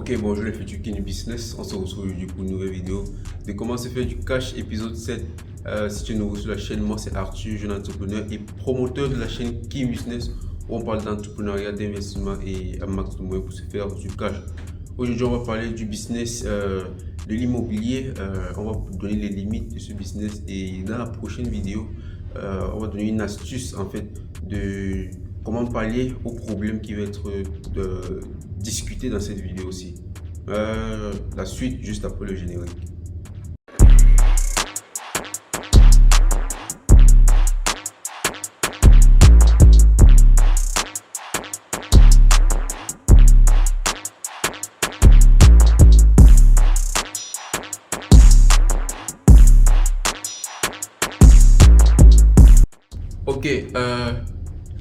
Ok, bonjour les futurs King Business, on se retrouve aujourd'hui pour une nouvelle vidéo de comment se faire du cash épisode 7. Si tu es nouveau sur la chaîne, moi c'est Arthur, jeune entrepreneur et promoteur de la chaîne King Business où on parle d'entrepreneuriat, d'investissement et un max de moyens pour se faire du cash. Aujourd'hui on va parler du business de l'immobilier, on va donner les limites de ce business et dans la prochaine vidéo on va donner une astuce en fait de comment pallier aux problèmes qui va être discuté dans cette vidéo aussi. La suite juste après le générique. Ok,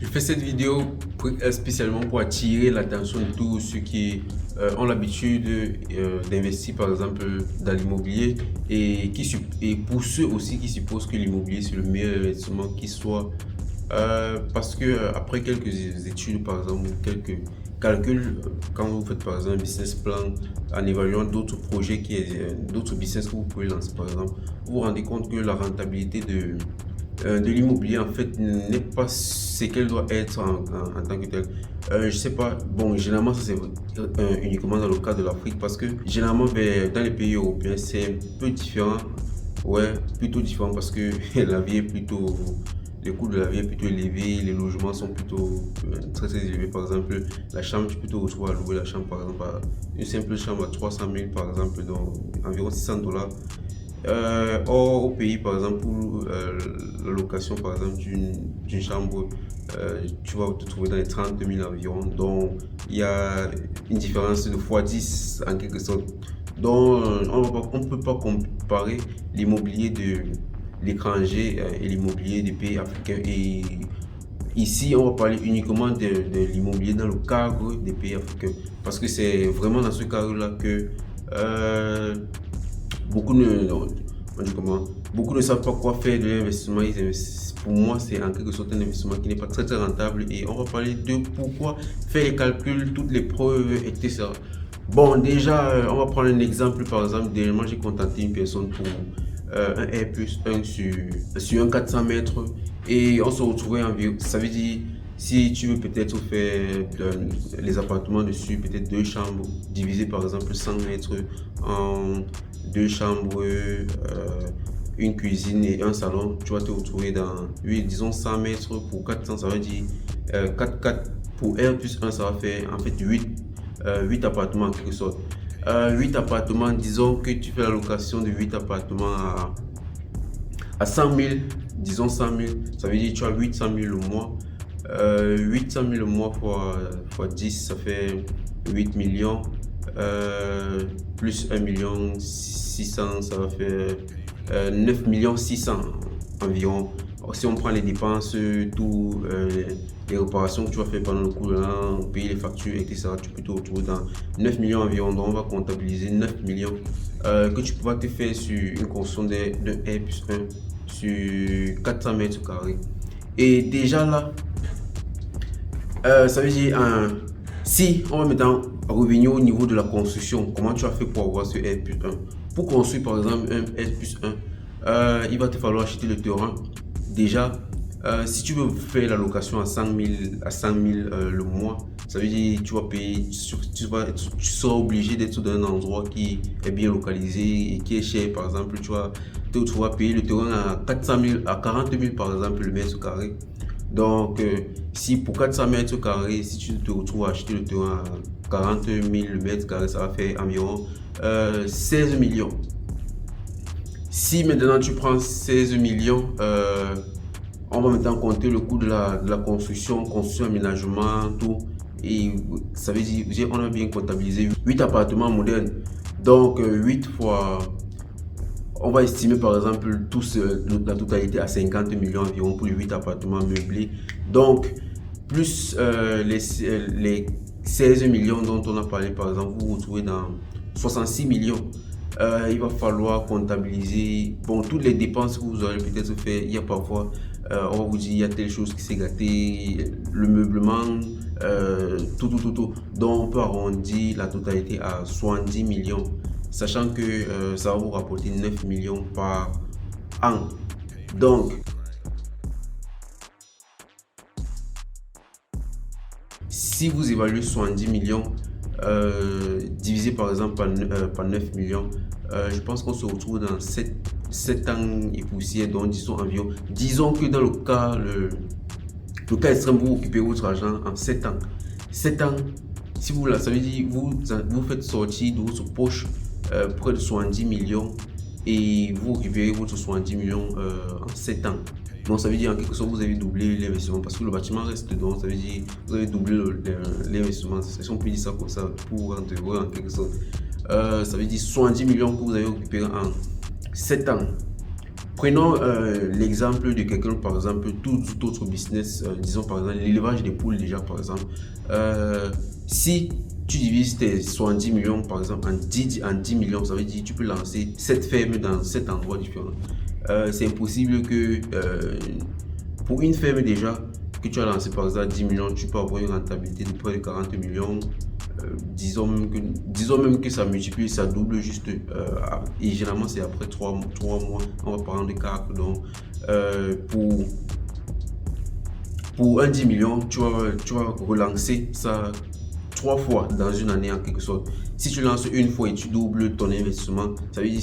je fais cette vidéo spécialement pour attirer l'attention de tous ceux qui ont l'habitude d'investir par exemple dans l'immobilier et pour ceux aussi qui supposent que l'immobilier c'est le meilleur investissement qui soit parce que après quelques études par exemple, quelques calculs, quand vous faites par exemple un business plan en évaluant d'autres projets d'autres business que vous pouvez lancer par exemple, vous vous rendez compte que la rentabilité de l'immobilier en fait n'est pas ce qu'elle doit être en tant que telle. Je sais pas, bon, généralement ça c'est uniquement dans le cas de l'Afrique parce que généralement dans les pays européens c'est un peu différent, ouais, plutôt différent parce que la vie est plutôt, les coûts de la vie est plutôt élevé, les logements sont plutôt très élevés. Par exemple, la chambre, tu peux te retrouver à louer la chambre par exemple, une simple chambre à 300 000 par exemple, donc environ 600 $. Or, au pays, par exemple, pour la location par exemple d'une chambre, tu vas te trouver dans les 30 000 environ. Donc, il y a une différence de x10 en quelque sorte. Donc, on ne peut pas comparer l'immobilier de l'étranger et l'immobilier des pays africains. Et ici, on va parler uniquement de l'immobilier dans le cadre des pays africains. Parce que c'est vraiment dans ce cadre-là que beaucoup ne savent pas quoi faire de l'investissement. Pour moi, c'est en quelque sorte un investissement qui n'est pas très rentable. Et on va parler de pourquoi faire les calculs, toutes les preuves, etc. Bon, déjà, on va prendre un exemple. Par exemple, dernièrement, j'ai contacté une personne pour un R+1 sur un 400 mètres. Et on se retrouvait environ, ça veut dire, si tu veux peut-être faire les appartements dessus, peut-être deux chambres, divisées par exemple 100 mètres en deux chambres, une cuisine et un salon, tu vas te retrouver dans, oui, disons 100 mètres pour 400, ça veut dire 4 pour R+1, ça va faire en fait 8 appartements en quelque sorte. 8 appartements, disons que tu fais la location de 8 appartements à 100 000, disons 100 000, ça veut dire que tu as 800 000 le mois. 800 000 le mois fois 10, ça fait 8 millions, plus 1 million 600, ça va faire 9 millions 600 environ. Si on prend les dépenses, tout, les réparations que tu vas faire pendant le cours de l'an, payer les factures, etc., tu peux te retrouver dans 9 millions environ. Donc on va comptabiliser 9 millions que tu pourras te faire sur une construction de R+1 sur 400 mètres carrés. Et déjà là, ça veut dire, si on va maintenant revenir au niveau de la construction, comment tu as fait pour avoir ce R+1? Pour construire par exemple un R+1, il va te falloir acheter le terrain. Déjà, si tu veux faire la location à 100 000 le mois, ça veut dire que tu vas payer, tu seras obligé d'être dans un endroit qui est bien localisé et qui est cher. Par exemple, tu vas payer le terrain à 400 000, à 40 000 par exemple le mètre carré. Donc, si pour 400 mètres carrés, si tu te retrouves à acheter le terrain à 40 000 le mètre carré, ça va faire environ 16 millions. Si maintenant tu prends 16 millions, on va maintenant compter le coût de la construction, aménagement, tout. Et ça veut dire on a bien comptabilisé 8 appartements modernes. Donc 8 fois, on va estimer par exemple la totalité à 50 millions environ pour les 8 appartements meublés. Donc plus les 16 millions dont on a parlé par exemple, vous vous retrouvez dans 66 millions. Il va falloir comptabiliser toutes les dépenses que vous aurez peut-être fait. Il y a parfois, on va vous dire, il y a telle chose qui s'est gâtée, le meublement, tout. Donc, on peut arrondir la totalité à 70 millions, sachant que ça va vous rapporter 9 millions par an. Donc, si vous évaluez 70 millions divisé par exemple par 9 millions, je pense qu'on se retrouve dans 7 ans et poussière, donc disons que dans le cas extrême, vous occupez votre argent en 7 ans. 7 ans, si vous ça veut dire vous faites sortir de votre poche près de 70 millions et vous récupérez votre 70 millions en 7 ans. Donc ça veut dire en quelque sorte vous avez doublé l'investissement parce que le bâtiment reste dedans, ça veut dire vous avez doublé l'investissement, si on peut dire ça comme ça pour rendre heureux en quelque sorte. Ça veut dire 70 millions que vous avez récupéré en 7 ans. Prenons l'exemple de quelqu'un, par exemple, tout autre business, disons par exemple l'élevage des poules déjà par exemple. Si tu divises tes 70 millions par exemple en 10 millions, ça veut dire que tu peux lancer 7 fermes dans 7 endroits différents. C'est impossible que pour une ferme déjà que tu as lancé par exemple 10 millions, tu peux avoir une rentabilité de près de 40 millions. Disons même que ça multiplie, ça double juste. Et généralement, c'est après 3 mois. On va parler de 4. Donc, pour un 10 millions, tu vas relancer ça 3 fois dans une année en quelque sorte. Si tu lances une fois et tu doubles ton investissement, ça veut dire,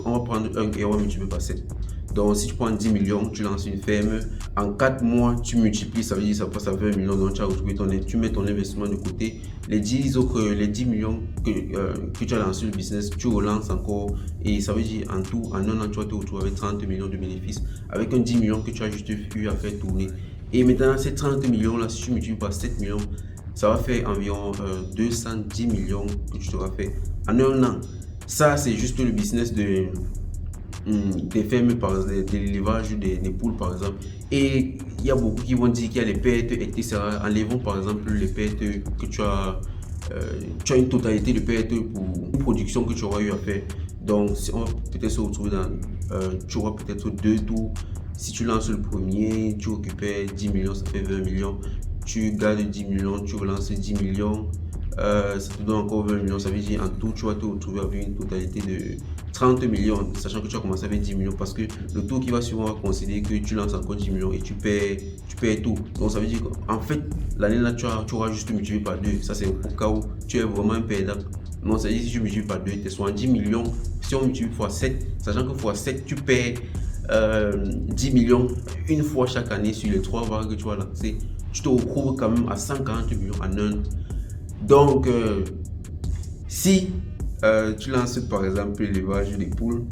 on va prendre 1 et on va multiplier par 7. Donc si tu prends 10 millions, tu lances une ferme, en 4 mois, tu multiplies, ça veut dire ça passe à 20 millions, donc tu as retrouvé tu mets ton investissement de côté. Les 10 millions que tu as lancé le business, tu relances encore et ça veut dire en tout, en un an, tu vas te retrouver avec 30 millions de bénéfices, avec un 10 millions que tu as juste eu à faire tourner. Et maintenant, ces 30 millions là, si tu multiplies par 7 millions, ça va faire environ 210 millions que tu t'auras fait en un an. Ça, c'est juste le business des fermes, de l'élevage des poules par exemple. Et il y a beaucoup qui vont dire qu'il y a les pertes, etc. Enlevons par exemple les pertes que tu as une totalité de pertes pour une production que tu auras eu à faire. Donc on va peut-être se retrouver tu auras peut-être 2 tours. Si tu lances le premier, tu récupères 10 millions, ça fait 20 millions. Tu gardes 10 millions, tu relances 10 millions, ça te donne encore 20 millions. Ça veut dire en tout, tu vas te retrouver avec une totalité de 30 millions, sachant que tu as commencé avec 10 millions. Parce que le tour qui va suivre va considérer que tu lances encore 10 millions et tu perds tout. Donc ça veut dire qu'en fait, l'année là, tu auras juste multiplié par 2. Ça, c'est au cas où tu es vraiment un perdant. Non, ça veut dire que si tu multiplies par 2, tu es soit 10 millions. Si on multiplie fois 7, sachant que fois 7, tu perds 10 millions une fois chaque année sur les 3 vagues que tu vas lancer. Tu te retrouves quand même à 140 millions en un an. Donc, si tu lances par exemple l'élevage des poules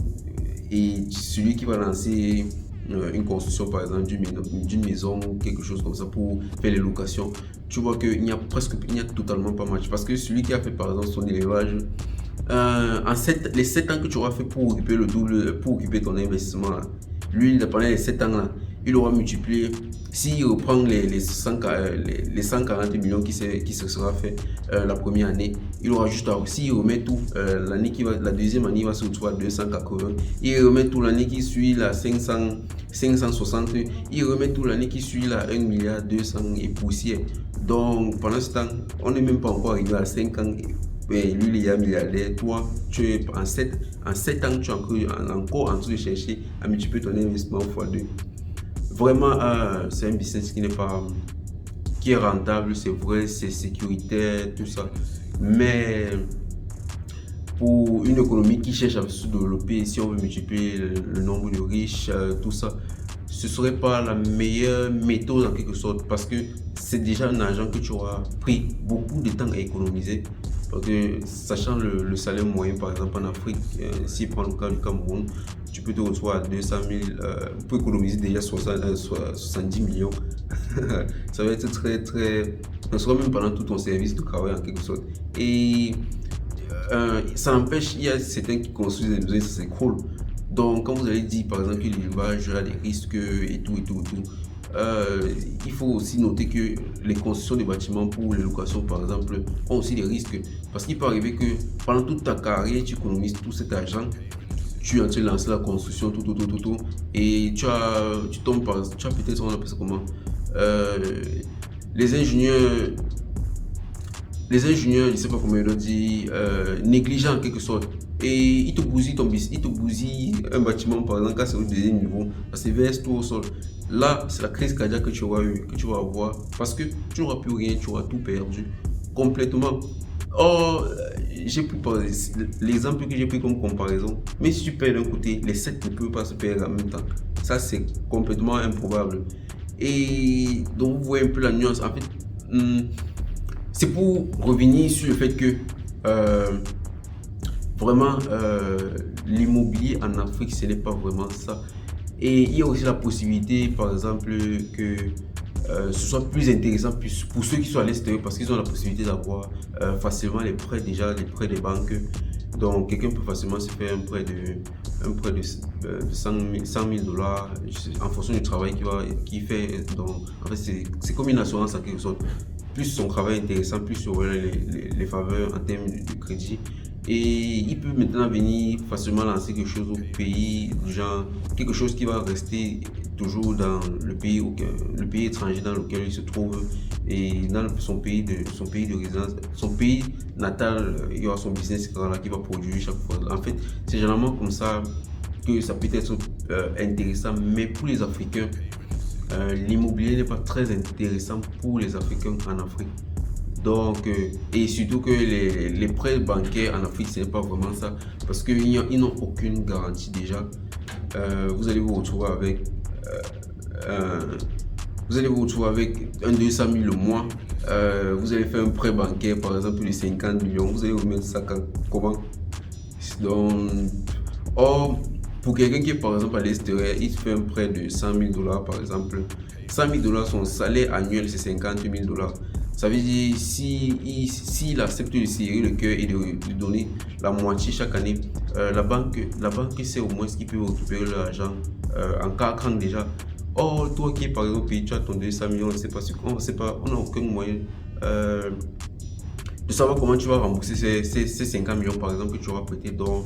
et celui qui va lancer une construction par exemple d'une maison ou quelque chose comme ça pour faire les locations, tu vois qu'il n'y a totalement pas match. Parce que celui qui a fait par exemple son élevage, les 7 ans que tu auras fait pour occuper le double, pour occuper ton investissement, là, lui, pendant les 7 ans là, il aura multiplié. S'il reprend les 140 millions qui se sera fait la première année, il aura juste à, s'il remet tout, la deuxième année, il va se retrouver à 280. Il remet tout l'année qui suit la 560. Il remet tout l'année qui suit la 1 milliard 200 et poussière. Donc pendant ce temps, on n'est même pas encore arrivé à 5 ans. Et lui, il est milliardaire. Toi, tu es en 7 ans, tu es encore en train de chercher à multiplier ton investissement x2. Vraiment, c'est un business qui est rentable, c'est vrai, c'est sécuritaire, tout ça. Mais pour une économie qui cherche à se développer, si on veut multiplier le nombre de riches, tout ça, ce ne serait pas la meilleure méthode en quelque sorte, parce que c'est déjà un argent que tu auras pris beaucoup de temps à économiser. Parce que sachant le salaire moyen par exemple en Afrique, si on prend le cas du Cameroun, tu peux te retrouver à 200 000, pour économiser déjà 70 millions. Ça va être très, ça sera même pendant tout ton service de travail en quelque sorte. Et ça n'empêche, il y a certains qui construisent des maisons, ça c'est cool. Donc quand vous allez dire par exemple que l'élevage a des risques et tout, il faut aussi noter que les constructions de bâtiments pour les locations par exemple ont aussi des risques, parce qu'il peut arriver que pendant toute ta carrière tu économises tout cet argent, tu es en train de lancer la construction et tu as peut-être, on appelle ça comment, les ingénieurs, je ne sais pas comment je dois dire, négligents en quelque sorte. Et ils te bousillent ils te bousillent un bâtiment, par exemple, quand c'est au deuxième niveau, parce que verse tout au sol. Là, c'est la crise cardiaque que tu vas avoir, parce que tu n'auras plus rien, tu auras tout perdu complètement. Or, j'ai pris l'exemple que j'ai pris comme comparaison, mais si tu perds d'un côté, les 7 ne peuvent pas se perdre en même temps. Ça, c'est complètement improbable. Et donc, vous voyez un peu la nuance. En fait, c'est pour revenir sur le fait que vraiment l'immobilier en Afrique, ce n'est pas vraiment ça. Et il y a aussi la possibilité, par exemple, que ce soit plus intéressant pour ceux qui sont à l'extérieur parce qu'ils ont la possibilité d'avoir facilement les prêts, déjà les prêts des banques. Donc quelqu'un peut facilement se faire un prêt de 100 000 dollars en fonction du travail qu'il fait. Donc en fait c'est comme une assurance en quelque sorte. Plus son travail est intéressant, plus il aura les faveurs en termes de crédit. Et il peut maintenant venir facilement lancer quelque chose au pays, genre quelque chose qui va rester toujours dans le pays étranger dans lequel il se trouve et dans son pays de résidence, son pays natal, il y aura son business là qui va produire chaque fois. En fait, c'est généralement comme ça que ça peut être intéressant, mais pour les Africains, l'immobilier n'est pas très intéressant pour les Africains en Afrique. Donc, et surtout que les prêts bancaires en Afrique, ce n'est pas vraiment ça. Parce qu'ils n'ont aucune garantie déjà. Vous allez vous retrouver avec un 200 000 le mois. Vous allez faire un prêt bancaire, par exemple, de 50 millions. Vous allez remettre ça comment? Donc, or, pour quelqu'un qui est par exemple à l'extérieur, il fait un prêt de 100 000 dollars par exemple. 100 000 dollars, son salaire annuel c'est 50 000 dollars. Ça veut dire s'il accepte de serrer le cœur et de donner la moitié chaque année, la banque sait au moins ce qu'il peut récupérer l'argent en 4 ans déjà. Or, toi qui par exemple tu as ton 200 millions, on n'a aucun moyen de savoir comment tu vas rembourser ces 50 millions par exemple que tu auras prêté. Donc,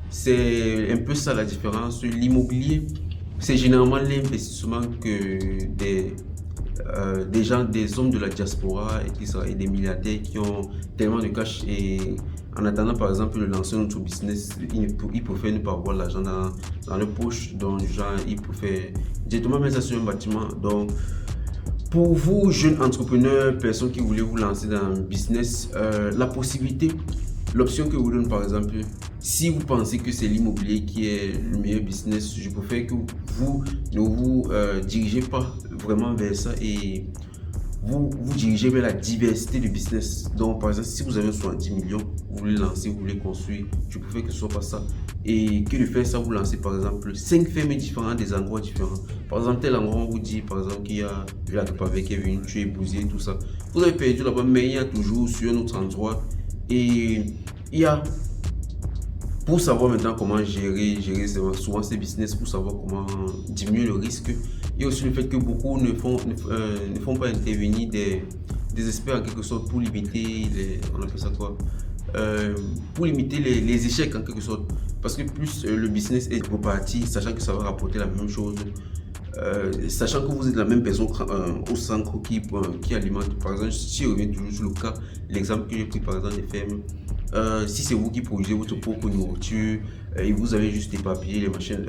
c'est un peu ça la différence. L'immobilier, c'est généralement l'investissement que des gens, des hommes de la diaspora et des milliardaires qui ont tellement de cash et en attendant par exemple de lancer notre business, ils préfèrent ne pas avoir l'argent dans leur poche, donc genre ils préfèrent directement mettre ça sur un bâtiment. Donc pour vous jeunes entrepreneurs, personnes qui voulaient vous lancer dans un business, la possibilité, l'option que vous donne par exemple, si vous pensez que c'est l'immobilier qui est le meilleur business, je préfère que vous ne vous dirigez pas vraiment vers ça et vous dirigez vers la diversité de business. Donc par exemple, si vous avez 70 millions, vous voulez lancer, vous voulez construire, je préfère que ce soit pas ça. Et que de faire ça, vous lancez par exemple 5 fermes différentes, des endroits différents. Par exemple, tel endroit, on vous dit par exemple qu'il y a la pavé qui est venu tuer, bousiller, tout ça. Vous avez perdu là-bas, mais il y a toujours sur un autre endroit. Et il y a, pour savoir maintenant comment gérer souvent ces business, pour savoir comment diminuer le risque, il y a aussi le fait que beaucoup ne font pas intervenir des experts en quelque sorte pour limiter on appelle ça quoi, pour limiter les échecs en quelque sorte. Parce que plus le business est reparti, sachant que ça va rapporter la même chose, sachant que vous êtes la même personne au centre qui alimente. Par exemple, si je reviens toujours sur le cas, l'exemple que j'ai pris par exemple des fermes, si c'est vous qui produisez votre propre nourriture et vous avez juste éparpillé les machines,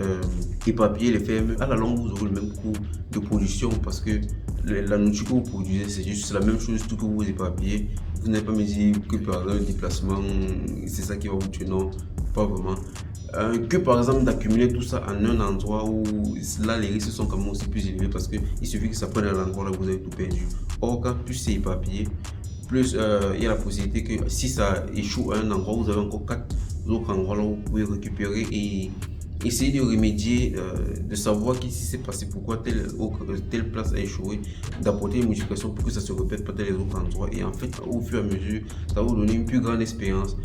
éparpillé les fermes, à la longue vous aurez le même coût de production parce que la nourriture que vous produisez c'est juste la même chose tout que vous éparpillez. Vous n'avez pas me dire que par exemple le déplacement c'est ça qui va vous tuer, non, pas vraiment. Que par exemple d'accumuler tout ça en un endroit où là les risques sont quand même aussi plus élevés parce qu'il suffit que ça prenne à l'endroit là où vous avez tout perdu. Or quand plus c'est éparpillé, plus il y a la possibilité que si ça échoue à un endroit, vous avez encore 4 autres endroits là où vous pouvez récupérer et essayer de remédier, de savoir qu'est-ce qui s'est passé, pourquoi telle place a échoué, d'apporter une modification pour que ça ne se répète pas dans les autres endroits. Et en fait, au fur et à mesure, ça va vous donner une plus grande expérience.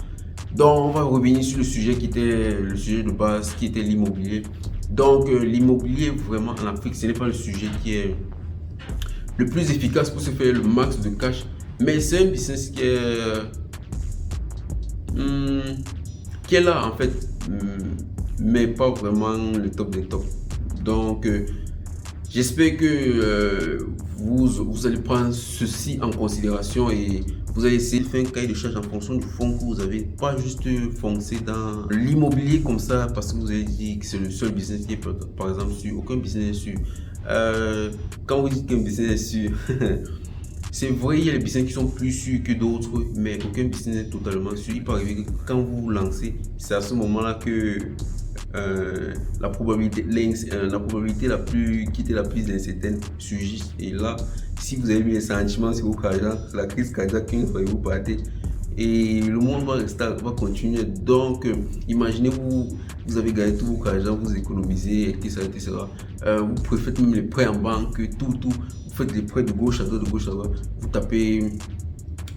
Donc, on va revenir sur le sujet qui était le sujet de base, qui était l'immobilier. Donc, l'immobilier, vraiment, en Afrique, ce n'est pas le sujet qui est le plus efficace pour se faire le max de cash. Mais c'est un business qui est là, en fait, mais pas vraiment le top des tops. Donc, j'espère que vous allez prendre ceci en considération et vous allez essayer de faire un cahier de charge en fonction du fonds que vous avez. Pas juste foncer dans l'immobilier comme ça parce que vous avez dit que c'est le seul business qui est par exemple sûr. Aucun business n'est sûr. Quand vous dites qu'un business est sûr, c'est vrai, il y a des business qui sont plus sûrs que d'autres, mais aucun business n'est totalement sûr. Il peut arriver que quand vous vous lancez, c'est à ce moment-là que la probabilité qui était la plus incertaine surgit. Et là, si vous avez mis un sentiment sur votre argent, la crise cardiaque, une fois vous partez et le monde va continuer. Donc, imaginez vous avez gagné tout votre argent, vous économisez, etc. etc. Vous préférez même les prêts en banque, tout. Vous faites des prêts de gauche à droite, vous tapez.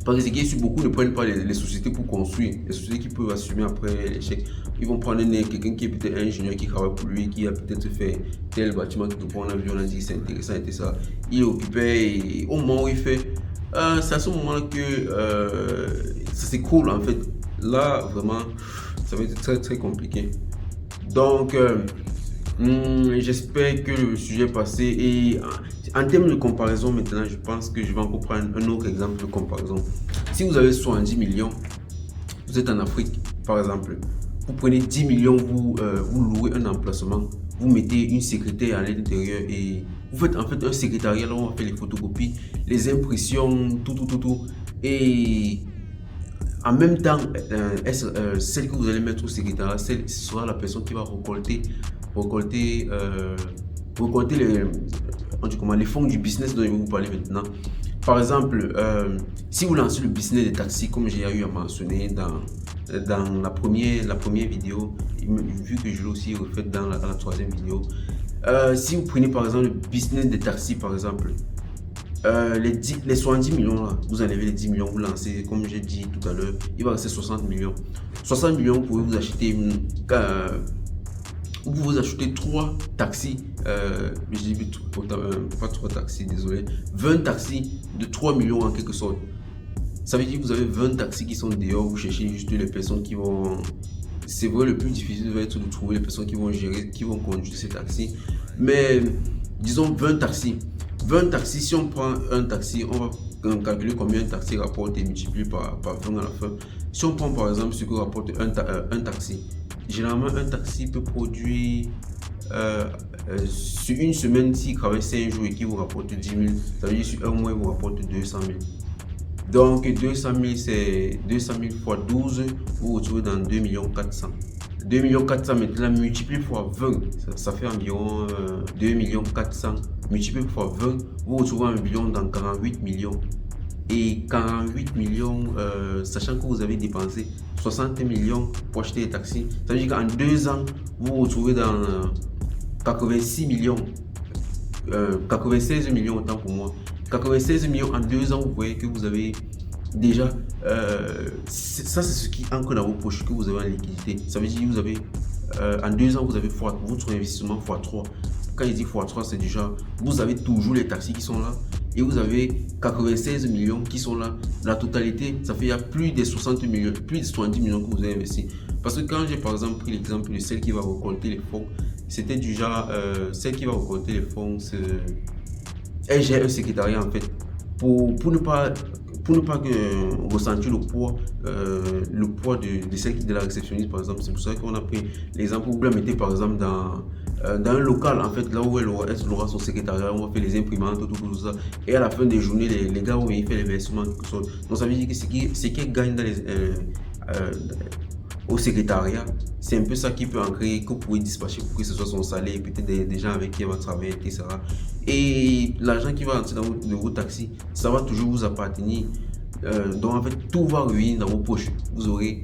Parce que ce qui est sûr, beaucoup ne prennent pas les sociétés pour construire, les sociétés qui peuvent assumer après l'échec. Ils vont prendre quelqu'un qui est peut-être ingénieur, qui travaille pour lui, qui a peut-être fait tel bâtiment, qui peut prendre un avion, on a dit c'est intéressant, et ça. Il est occupé et au moment où il fait, c'est à ce moment-là que ça s'écroule en fait. Là, vraiment, ça va être très très compliqué. Donc, j'espère que le sujet est passé et en termes de comparaison maintenant, je pense que je vais encore prendre un autre exemple de comparaison. Si vous avez 70 millions, vous êtes en Afrique par exemple, vous prenez 10 millions, vous louez un emplacement, vous mettez une secrétaire à l'intérieur et vous faites en fait un secrétariat là où on va faire les photocopies, les impressions, tout. Et en même temps, celle que vous allez mettre au secrétariat, ce sera la personne qui va récolter les fonds du business dont je vais vous parler maintenant. Par exemple, si vous lancez le business des taxis, comme j'ai eu à mentionner dans la première vidéo, vu que je l'ai aussi refait dans la troisième vidéo, si vous prenez par exemple le business des taxis, par exemple, les 70 millions là, vous enlevez les 10 millions, vous lancez, comme j'ai dit tout à l'heure, il va rester 60 millions. 60 millions, vous pouvez vous acheter vous achetez 3 taxis, je dis pas 3 taxis, désolé, 20 taxis de 3 millions en quelque sorte. Ça veut dire que vous avez 20 taxis qui sont dehors, vous cherchez juste les personnes qui vont... C'est vrai, le plus difficile va être de trouver les personnes qui vont gérer, qui vont conduire ces taxis. Mais disons 20 taxis. 20 taxis, si on prend un taxi, on va calculer combien un taxi rapporte et multiplier par 20 à la fin. Si on prend par exemple ce que rapporte un taxi, généralement un taxi peut produire sur une semaine, s'il travaille 5 jours et qu'il vous rapporte 10 000, ça veut dire sur un mois il vous rapporte 200 000. Donc 200 000 c'est 200 000 fois 12, vous vous retrouvez dans 2 400 000. 2 400 000 maintenant multiplié fois 20, ça fait environ 2 400 000 multiplié fois 20, vous vous retrouvez environ dans 48 millions. Et 48 millions, sachant que vous avez dépensé 60 millions pour acheter des taxis, ça veut dire qu'en 2 ans, vous vous retrouvez dans 86 millions, 96 millions autant pour moi. 96 millions en 2 ans, vous voyez que vous avez déjà, ça c'est ce qui ancre dans vos poches, que vous avez en liquidité. Ça veut dire que vous avez, en 2 ans, vous avez votre investissement x3. Quand il dit x3, c'est déjà, vous avez toujours les taxis qui sont là et vous avez 96 millions qui sont là. La totalité, ça fait il y a plus de 60 millions, plus de 70 millions que vous avez investi. Parce que quand j'ai par exemple pris l'exemple de celle qui va récolter les fonds, c'était du genre, celle qui va récolter les fonds, elle gère un secrétariat en fait pour ne pas ressentir le poids de celle qui est de la réceptionniste par exemple. C'est pour ça qu'on a pris l'exemple où vous la mettez par exemple dans un local en fait, là où elle aura son secrétariat, on va faire les imprimantes, tout ça, et à la fin des journées les gars vont venir faire les versements quelque chose. Donc ça veut dire que ce qui gagne dans au secrétariat, c'est un peu ça qui peut ancrer, que vous pouvez dispatcher pour que ce soit son salaire, peut-être des gens avec qui elle va travailler, etc. Et l'argent qui va entrer dans vos taxis, ça va toujours vous appartenir. Donc en fait, tout va ruiner dans vos poches. Vous aurez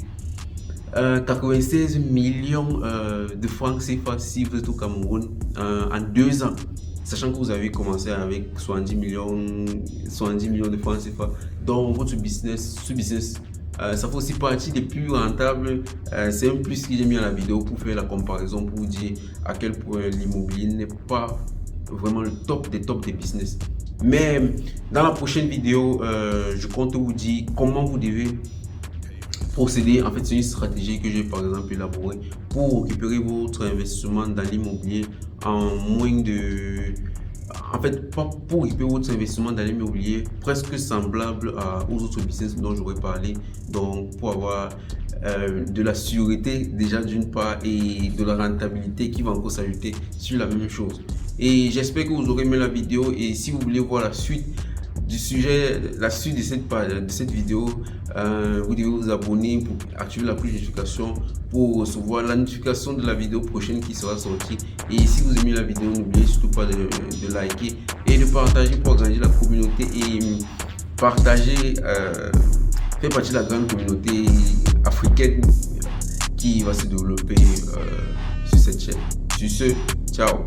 96 millions de francs CFA si vous êtes au Cameroun en 2 ans. Sachant que vous avez commencé avec 70 millions de francs CFA. Donc votre business, ça fait aussi partie des plus rentables. C'est un plus que j'ai mis à la vidéo pour faire la comparaison, pour vous dire à quel point l'immobilier n'est pas vraiment le top des business. Mais dans la prochaine vidéo, je compte vous dire comment vous devez procéder. En fait, c'est une stratégie que j'ai par exemple élaborée pour récupérer votre investissement dans l'immobilier en en fait, pas pour récupérer votre investissement dans l'immobilier, presque semblable aux autres business dont j'aurais parlé. Donc, pour avoir de la sûreté déjà d'une part et de la rentabilité qui va encore s'ajouter sur la même chose. Et j'espère que vous aurez aimé la vidéo, et si vous voulez voir la suite du sujet, la suite de cette vidéo, vous devez vous abonner pour activer la cloche de notification pour recevoir la notification de la vidéo prochaine qui sera sortie. Et si vous aimez la vidéo, n'oubliez surtout pas de liker et de partager pour agrandir la communauté et partager, faire partie de la grande communauté africaine qui va se développer sur cette chaîne. Sur ce, ciao.